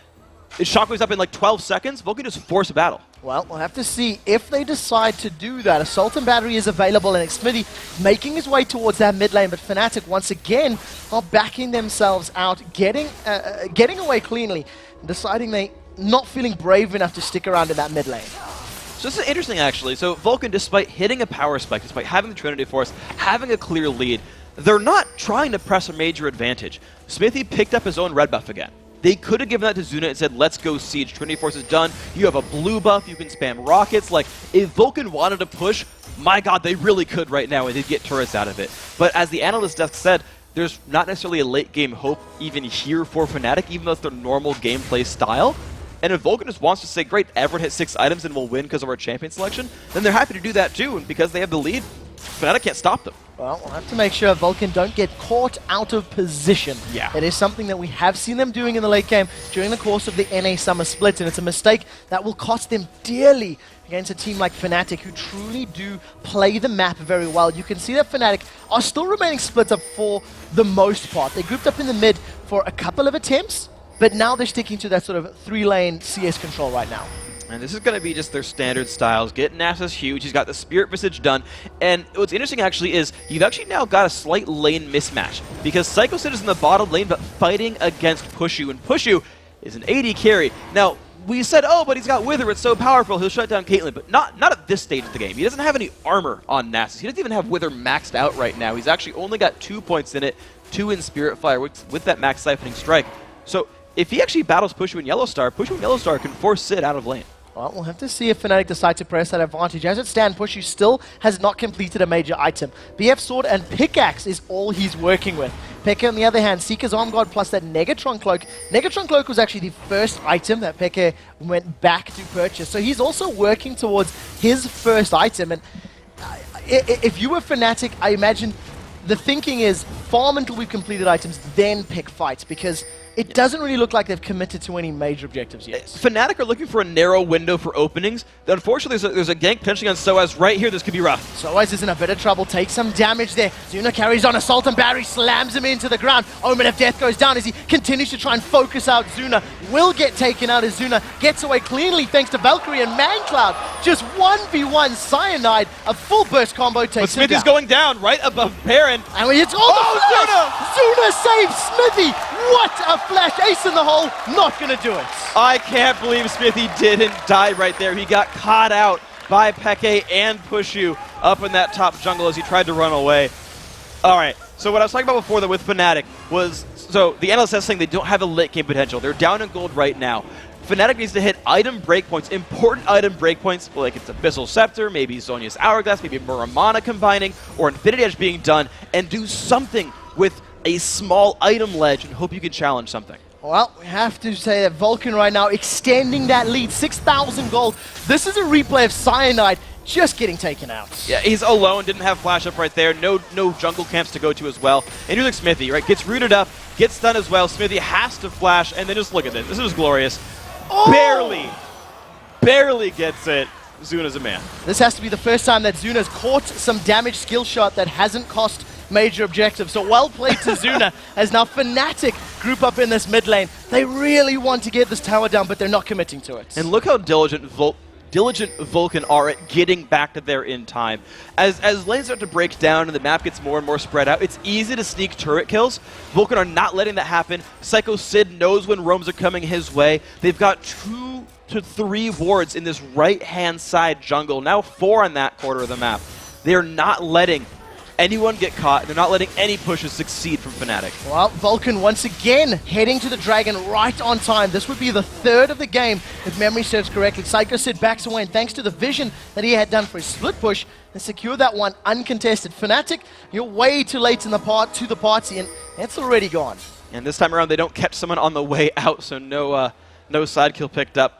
His shockwave's up in like 12 seconds. Vulcun just force a battle.
Well, we'll have to see if they decide to do that. Assault and Battery is available, and Xmithy making his way towards that mid lane, but Fnatic once again are backing themselves out, getting away cleanly, deciding they not feeling brave enough to stick around in that mid lane.
So this is interesting, actually. So Vulcun, despite hitting a power spike, despite having the Trinity Force, having a clear lead, they're not trying to press a major advantage. Smithy picked up his own red buff again. They could have given that to Zuna and said, let's go siege. Trinity Force is done. You have a blue buff. You can spam rockets. Like, if Vulcun wanted to push, my god, they really could right now, and they'd get turrets out of it. But as the analyst desk said, there's not necessarily a late game hope even here for Fnatic, even though it's their normal gameplay style. And if Vulcun just wants to say, great, everyone hit 6 items and we'll win because of our champion selection, then they're happy to do that too. And because they have the lead, Fnatic can't stop them.
Well, we'll have to make sure Vulcun don't get caught out of position.
Yeah.
It is something that we have seen them doing in the late game during the course of the NA Summer Split, and it's a mistake that will cost them dearly against a team like Fnatic, who truly do play the map very well. You can see that Fnatic are still remaining split up for the most part. They grouped up in the mid for a couple of attempts, but now they're sticking to that sort of 3-lane CS control right now.
And this is going to be just their standard styles. Get Nasa's huge. He's got the Spirit Visage done. And what's interesting, actually, is you've actually now got a slight lane mismatch. Because Psycho Sid is in the bottom lane, but fighting against Pushu. And Pushu is an AD carry. Now, we said, oh, but he's got Wither. It's so powerful. He'll shut down Caitlyn. But not at this stage of the game. He doesn't have any armor on Nasus. He doesn't even have Wither maxed out right now. He's actually only got 2 points in it, 2 in Spirit Fire with that max Siphoning Strike. So if he actually battles Pushu and Yellowstar can force Sid out of lane.
Well, we'll have to see if Fnatic decide to press that advantage. As it stands, Pushu still has not completed a major item. BF Sword and Pickaxe is all he's working with. Peke, on the other hand, Seeker's Arm Guard plus that Negatron Cloak. Negatron Cloak was actually the first item that Peke went back to purchase. So he's also working towards his first item. And if you were Fnatic, I imagine the thinking is farm until we've completed items, then pick fights, because it doesn't really look like they've committed to any major objectives yet.
Fnatic are looking for a narrow window for openings. Unfortunately, there's a gank potentially on Soaz right here. This could be rough.
Soaz is in a bit of trouble. Takes some damage there. Zuna carries on. Assault and Battery slams him into the ground. Omen of Death goes down as he continues to try and focus out Zuna. Will get taken out as Zuna gets away cleanly thanks to Valkyrie and Mancloud. Just 1v1 Cyanide. A full burst combo takes him down.
But Smithy's going down right above Baron.
And when it's Zuna saves Smithy. What a flash. Ace in the hole. Not going to do it.
I can't believe Smithy didn't die right there. He got caught out by Peke and Pushu up in that top jungle as he tried to run away. All right, so what I was talking about before, though, with Fnatic was, so the analyst is saying they don't have a late game potential. They're down in gold right now. Fnatic needs to hit item breakpoints, important item breakpoints, like it's Abyssal Scepter, maybe Zhonya's Hourglass, maybe Muramana combining, or Infinity Edge being done, and do something with a small item ledge and hope you can challenge something.
Well, we have to say that Vulcun right now extending that lead, 6,000 gold. This is a replay of Cyanide just getting taken out.
Yeah, he's alone, didn't have flash up right there, no jungle camps to go to as well. And here's like Smithy, right, gets rooted up, gets stunned as well. Smithy has to flash, and then just look at this. This is glorious.
Oh!
Barely. barely gets it. Zuna's a man.
This has to be the first time that Zuna's caught some damage skill shot that hasn't cost major objectives. So well played to Zuna, as now Fnatic group up in this mid lane. They really want to get this tower down, but they're not committing to it.
And look how diligent Vulcun are at getting back to there in time. As lanes start to break down and the map gets more and more spread out, it's easy to sneak turret kills. Vulcun are not letting that happen. Psycho Sid knows when roams are coming his way. They've got 2 to 3 wards in this right-hand side jungle, now 4 on that quarter of the map. They're not letting anyone get caught. They're not letting any pushes succeed from Fnatic.
Well, Vulcun once again heading to the dragon right on time. This would be the 3rd of the game, if memory serves correctly. Psycho Sid backs away, and thanks to the vision that he had done for his split push, they secure that one uncontested. Fnatic, you're way too late in the party, and it's already gone.
And this time around, they don't catch someone on the way out, so no side kill picked up.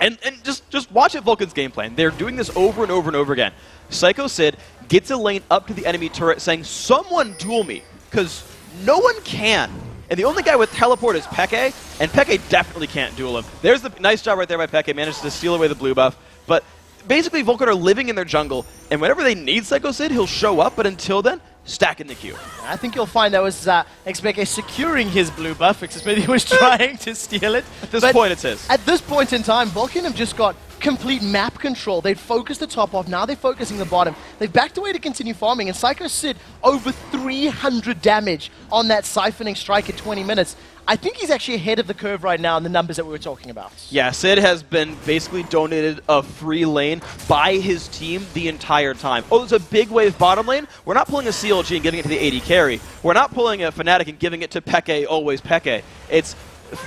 And just watch at Vulcan's game plan. They're doing this over and over and over again. Psycho Sid gets a lane up to the enemy turret saying, someone duel me, because no one can. And the only guy with teleport is Peke, and Peke definitely can't duel him. There's the nice job right there by Peke, managed to steal away the blue buff. But basically, Vulcan are living in their jungle, and whenever they need Psycho Sid, he'll show up, but until then, stack in the queue.
I think you'll find that was XPK securing his blue buff, because maybe he was trying to steal it.
At this point, it's his.
At this point in time, Vulcan have just got complete map control. They'd focused the top off, now they're focusing the bottom. They've backed away to continue farming, and Psycho Sid over 300 damage on that siphoning strike at 20 minutes. I think he's actually ahead of the curve right now in the numbers that we were talking about.
Yeah, Sid has been basically donated a free lane by his team the entire time. Oh, there's a big wave bottom lane. We're not pulling a CLG and giving it to the AD carry. We're not pulling a Fnatic and giving it to Peke, always Peke. It's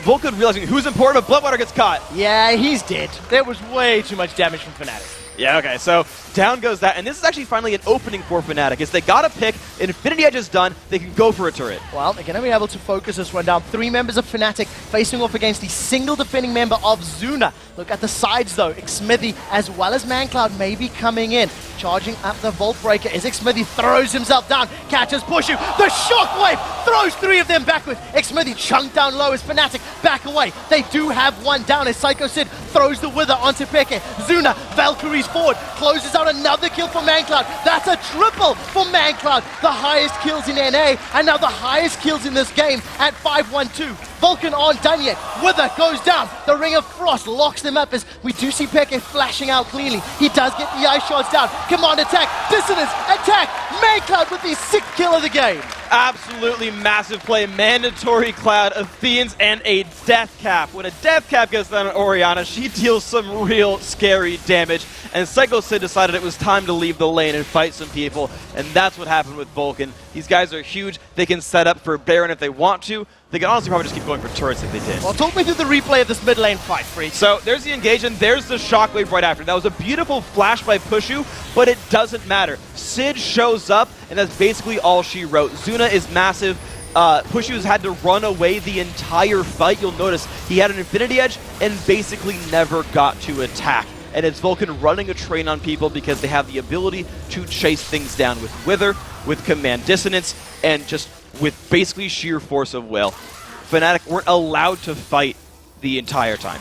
Vulcan realizing who's important, but Bloodwater gets caught.
Yeah, he's dead. There was way too much damage from Fnatic.
Yeah, okay, so down goes that, and this is actually finally an opening for Fnatic. As they got a pick, Infinity Edge is done, they can go for a turret.
Well, they're going to be able to focus this one down. 3 members of Fnatic facing off against the single defending member of Zuna. Look at the sides though, Xmithy as well as ManCloud may be coming in. Charging up the Vault Breaker as Xmithy throws himself down, catches Pushu, the Shockwave throws 3 of them backward. Xmithy chunked down low as Fnatic back away. They do have one down as Psycho Sid throws the Wither onto Peke. Zuna, Valkyrie's forward, closes out another kill for ManCloud. That's a triple for ManCloud. The highest kills in NA, and now the highest kills in this game at 5-1-2. Vulcan aren't done yet. Wither goes down. The Ring of Frost locks them up as we do see Peke flashing out cleanly. He does get the ice shots down. Command attack, dissonance, attack. ManCloud with the 6th kill of the game.
Absolutely massive play. Mandatory Cloud, Athenians, and a Death Cap. When a Death Cap gets down on Orianna, she deals some real scary damage. And Psycho Sid decided it was time to leave the lane and fight some people. And that's what happened with Vulcan. These guys are huge. They can set up for Baron if they want to. They can honestly probably just keep going for turrets if they did.
Well, talk me through the replay of this mid lane fight, Freak.
So there's the engage, and there's the Shockwave right after. That was a beautiful flash by Pushu, but it doesn't matter. Sid shows up, and that's basically all she wrote. Zuna is massive. Pushu's had to run away the entire fight. You'll notice he had an Infinity Edge and basically never got to attack. And it's Vulcan running a train on people because they have the ability to chase things down with Wither, with Command Dissonance, and just with basically sheer force of will. Fnatic weren't allowed to fight the entire time.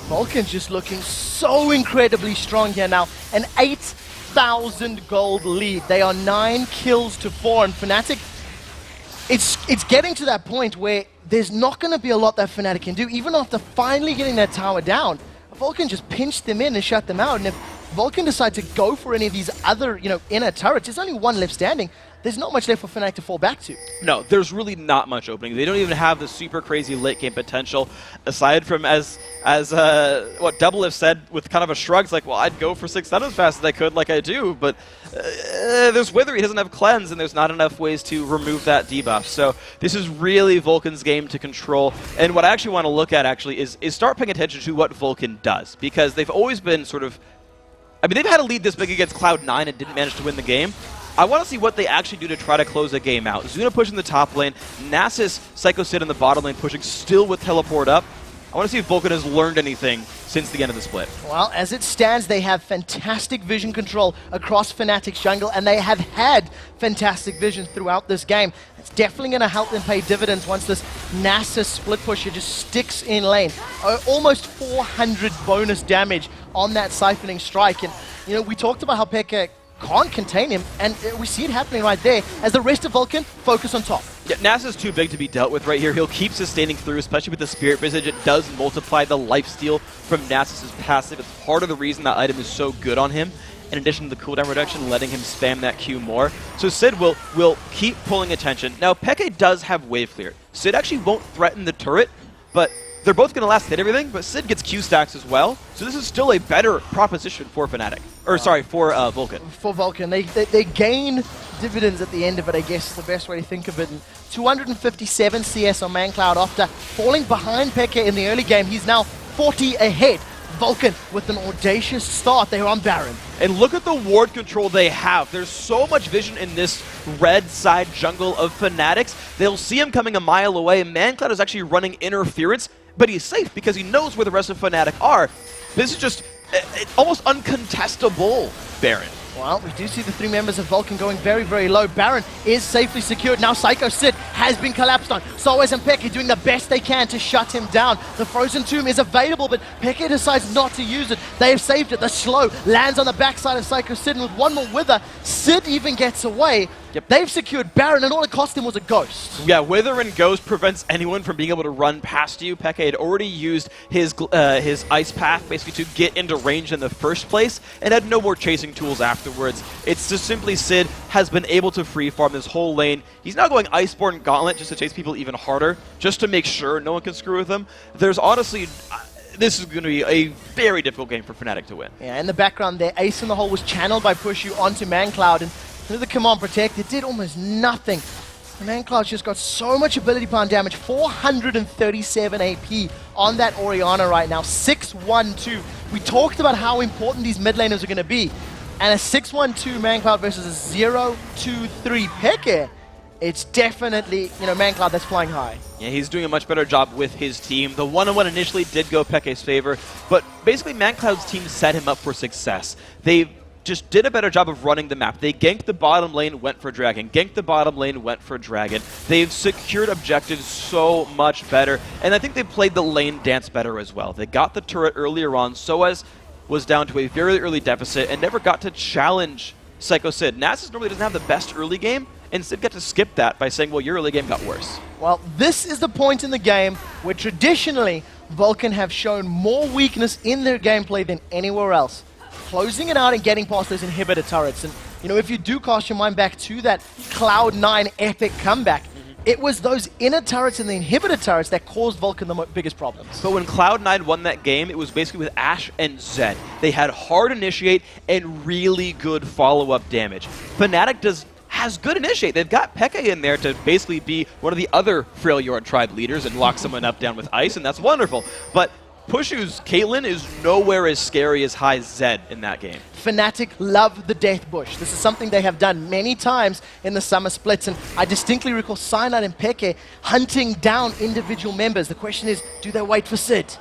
Vulcan's just looking so incredibly strong here now. An 8,000 gold lead. They are 9 kills to 4, and Fnatic, it's getting to that point where there's not going to be a lot that Fnatic can do. Even after finally getting that tower down, Vulcan just pinched them in and shut them out. And if Vulcan decide to go for any of these other, inner turrets, there's only one left standing. There's not much left for Fnatic to fall back to.
No, there's really not much opening. They don't even have the super crazy late game potential, aside from as what Doublelift said with kind of a shrug. It's like, well, I'd go for 6-7 as fast as I could, like I do, but there's Wither, he doesn't have Cleanse, and there's not enough ways to remove that debuff. So this is really Vulcan's game to control. And what I actually want to look at actually is start paying attention to what Vulcan does, because they've always been sort of, they've had a lead this big against Cloud9 and didn't manage to win the game. I want to see what they actually do to try to close the game out. Zuna pushing the top lane, Nasus, Psycho Sid in the bottom lane pushing still with teleport up. I want to see if Vulcan has learned anything since the end of the split.
Well, as it stands, they have fantastic vision control across Fnatic's jungle, and they have had fantastic vision throughout this game. It's definitely going to help them pay dividends once this Nasus split pusher just sticks in lane. Almost 400 bonus damage on that siphoning strike. And, you know, we talked about how Pekka can't contain him, and we see it happening right there as the rest of Vulcun focus on top.
Yeah, Nasus is too big to be dealt with right here. He'll keep sustaining through, especially with the Spirit Visage. It does multiply the lifesteal from Nasus' passive. It's part of the reason that item is so good on him, in addition to the cooldown reduction, letting him spam that Q more. So Sid will keep pulling attention. Now, Peke does have wave clear. Sid actually won't threaten the turret, but they're both going to last hit everything, but Sid gets Q stacks as well. So this is still a better proposition for Fnatic. Or sorry, for Vulcun.
For Vulcun. They gain dividends at the end of it, I guess is the best way to think of it. And 257 CS on ManCloud after falling behind Peke in the early game. He's now 40 ahead. Vulcun with an audacious start. They are on Baron.
And look at the ward control they have. There's so much vision in this red side jungle of Fnatics. They'll see him coming a mile away. ManCloud is actually running interference, but he's safe because he knows where the rest of Fnatic are. This is just almost uncontestable Baron.
Well, we do see the three members of Vulcun going very, very low. Baron is safely secured. Now Psycho Sid has been collapsed on. Soaz and Peke doing the best they can to shut him down. The Frozen Tomb is available, but Peke decides not to use it. They have saved it. The slow lands on the backside of Psycho Sid, and with one more Wither, Sid even gets away. Yep. They've secured Baron, and all it cost him was a Ghost.
Yeah, Wither and Ghost prevents anyone from being able to run past you. Peke had already used his Ice Path basically to get into range in the first place, and had no more chasing tools afterwards. It's just simply Sid has been able to free farm this whole lane. He's now going Iceborne Gauntlet just to chase people even harder, just to make sure no one can screw with him. There's honestly... This is going to be a very difficult game for Fnatic to win.
Yeah, in the background there, Ace in the Hole was channeled by Pushu onto ManCloud, and the Command Protect, it did almost nothing. ManCloud's just got so much ability pound damage, 437 AP on that Orianna right now, 6-1-2. We talked about how important these mid laners are going to be, and a 6-1-2 ManCloud versus a 0-2-3 Peke, it's definitely, you know, ManCloud that's flying high.
Yeah, he's doing a much better job with his team. The 1-on-1 initially did go Peke's favor, but basically ManCloud's team set him up for success. They just did a better job of running the map. They ganked the bottom lane, went for Dragon. Ganked the bottom lane, went for Dragon. They've secured objectives so much better, and I think they played the lane dance better as well. They got the turret earlier on. Soaz was down to a very early deficit and never got to challenge Psycho Sid. Nasus normally doesn't have the best early game, and Sid got to skip that by saying, well, your early game got worse.
Well, this is the point in the game where traditionally Vulcun have shown more weakness in their gameplay than anywhere else. Closing it out and getting past those inhibitor turrets. And, you know, if you do cast your mind back to that Cloud9 epic comeback, it was those inner turrets and the inhibitor turrets that caused Vulcun the biggest problems.
But when Cloud9 won that game, it was basically with Ashe and Zed. They had hard initiate and really good follow-up damage. Fnatic has good initiate. They've got Peke in there to basically be one of the other Freljord tribe leaders and lock someone up down with ice, and that's wonderful. But Pushu's Caitlyn is nowhere as scary as High Zed in that game.
Fnatic love the Death Bush. This is something they have done many times in the summer splits, and I distinctly recall Cyanide and Peke hunting down individual members. The question is, do they wait for Sid?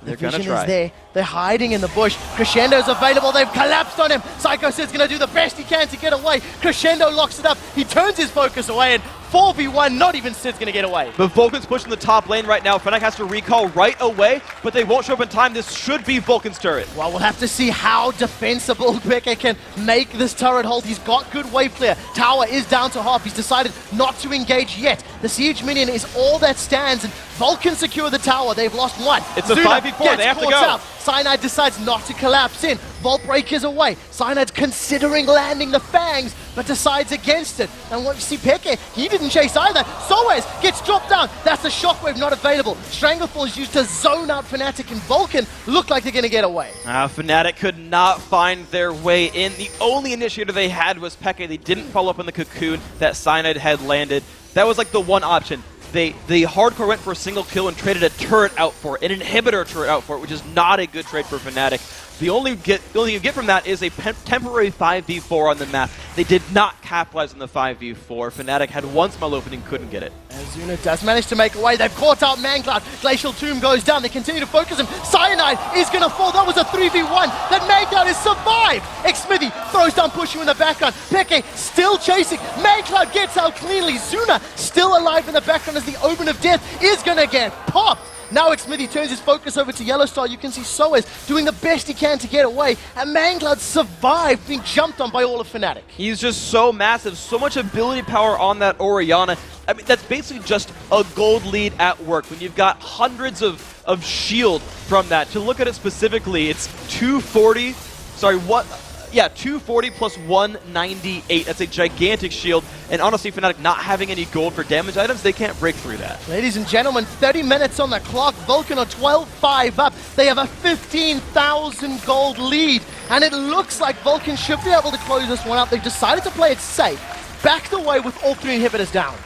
The vision is there. They're hiding in the bush. Crescendo's available. They've collapsed on him. Psycho Sid's going to do the best he can to get away. Crescendo locks it up. He turns his focus away, and 4v1, not even Sid's going to get away.
But Vulcan's pushing the top lane right now. Fnatic has to recall right away, but they won't show up in time. This should be Vulcan's turret.
Well, we'll have to see how defensible Peke can make this turret hold. He's got good wave clear. Tower is down to half. He's decided not to engage yet. The siege minion is all that stands, and Vulcan secure the tower. They've lost one.
It's a 5v4. They have to go.
Out. Cyanide decides not to collapse in. Vault Break is away. Cyanide's considering landing the Fangs, but decides against it. And what you see, Peke, he didn't chase either. Soaz gets dropped down. That's a shockwave not available. Stranglefall is used to zone out Fnatic, and Vulcan look like they're going to get away.
Fnatic could not find their way in. The only initiator they had was Peke. They didn't follow up on the cocoon that Cyanide had landed. That was like the one option. The hardcore went for a single kill and traded a turret out for it, an inhibitor turret out for it, which is not a good trade for Fnatic. The only you get from that is a temporary 5v4 on the map. They did not capitalize on the 5v4. Fnatic had one small opening, couldn't get it.
And Zuna does manage to make away. They've caught out ManCloud. Glacial Tomb goes down. They continue to focus him. Cyanide is going to fall. That was a 3v1. That ManCloud has survived. Xmithy throws down Pushu in the background. Peke still chasing. ManCloud gets out cleanly. Zuna still alive in the background as the Omen of Death is going to get popped. Now Xmithy turns his focus over to Yellowstar. You can see Soaz doing the best he can to get away. And ManCloud survived being jumped on by all of Fnatic.
He's just so massive, so much ability power on that Orianna. I mean, that's basically just a gold lead at work. When you've got hundreds of shield from that. To look at it specifically, it's 240. Sorry, what? Yeah, 240 plus 198. That's a gigantic shield. And honestly, Fnatic not having any gold for damage items, they can't break through that.
Ladies and gentlemen, 30 minutes on the clock. Vulcun are 12-5 up. They have a 15,000 gold lead. And it looks like Vulcun should be able to close this one out. They've decided to play it safe. Backed away with all 3 inhibitors down.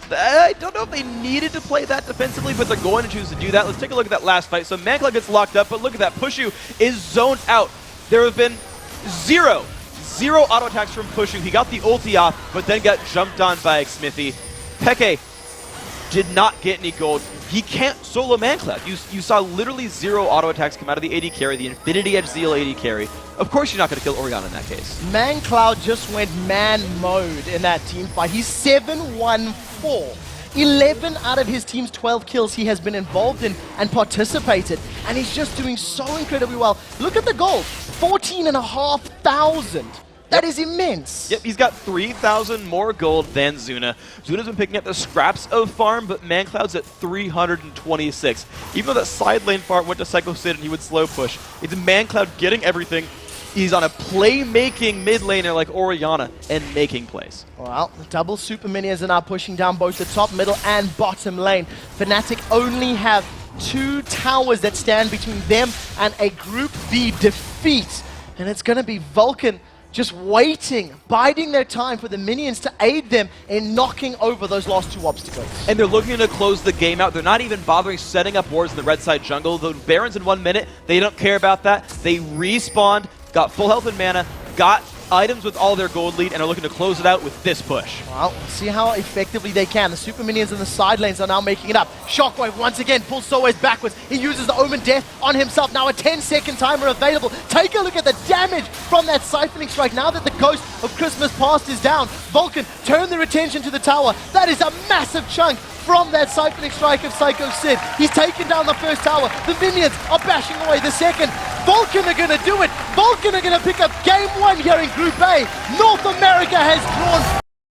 I don't know if they needed to play that defensively, but they're going to choose to do that. Let's take a look at that last fight. So ManCloud gets locked up, but look at that. Pushu is zoned out. There have been zero auto attacks from Pushu. He got the ulti off, but then got jumped on by Xmithy. Peke did not get any gold. He can't solo ManCloud. You saw literally 0 auto attacks come out of the AD carry, the Infinity Edge Zeal AD carry. Of course you're not going to kill Orianna in that case.
ManCloud just went man mode in that team fight. He's 7-1-4. 11 out of his team's 12 kills he has been involved in and participated. And he's just doing so incredibly well. Look at the gold. 14,500. That is immense.
Yep, he's got 3,000 more gold than Zuna. Zuna's been picking up the scraps of farm, but ManCloud's at 326. Even though that side lane farm went to Psycho Sid and he would slow push, it's ManCloud getting everything. He's on a play-making mid laner like Orianna and making plays.
Well, the double super minions are now pushing down both the top, middle, and bottom lane. Fnatic only have 2 towers that stand between them and a Group B defeat. And it's going to be Vulcun just waiting, biding their time for the minions to aid them in knocking over those last 2 obstacles.
And they're looking to close the game out. They're not even bothering setting up wards in the red side jungle. The Barons in 1 minute, they don't care about that. They respawned, got full health and mana, got items with all their gold lead, and are looking to close it out with this push.
Well, see how effectively they can. The super minions in the side lanes are now making it up. Shockwave once again pulls Soaz backwards. He uses the Omen Death on himself. Now a 10-second timer available. Take a look at the damage from that siphoning strike. Now that the ghost of Christmas past is down, Vulcun turn their attention to the tower. That is a massive chunk from that siphoning strike of Psycho Sid. He's taken down the first tower. The minions are bashing away the second. Vulcun are going to do it. Vulcun are going to pick up game 1 here in Group A. North America has drawn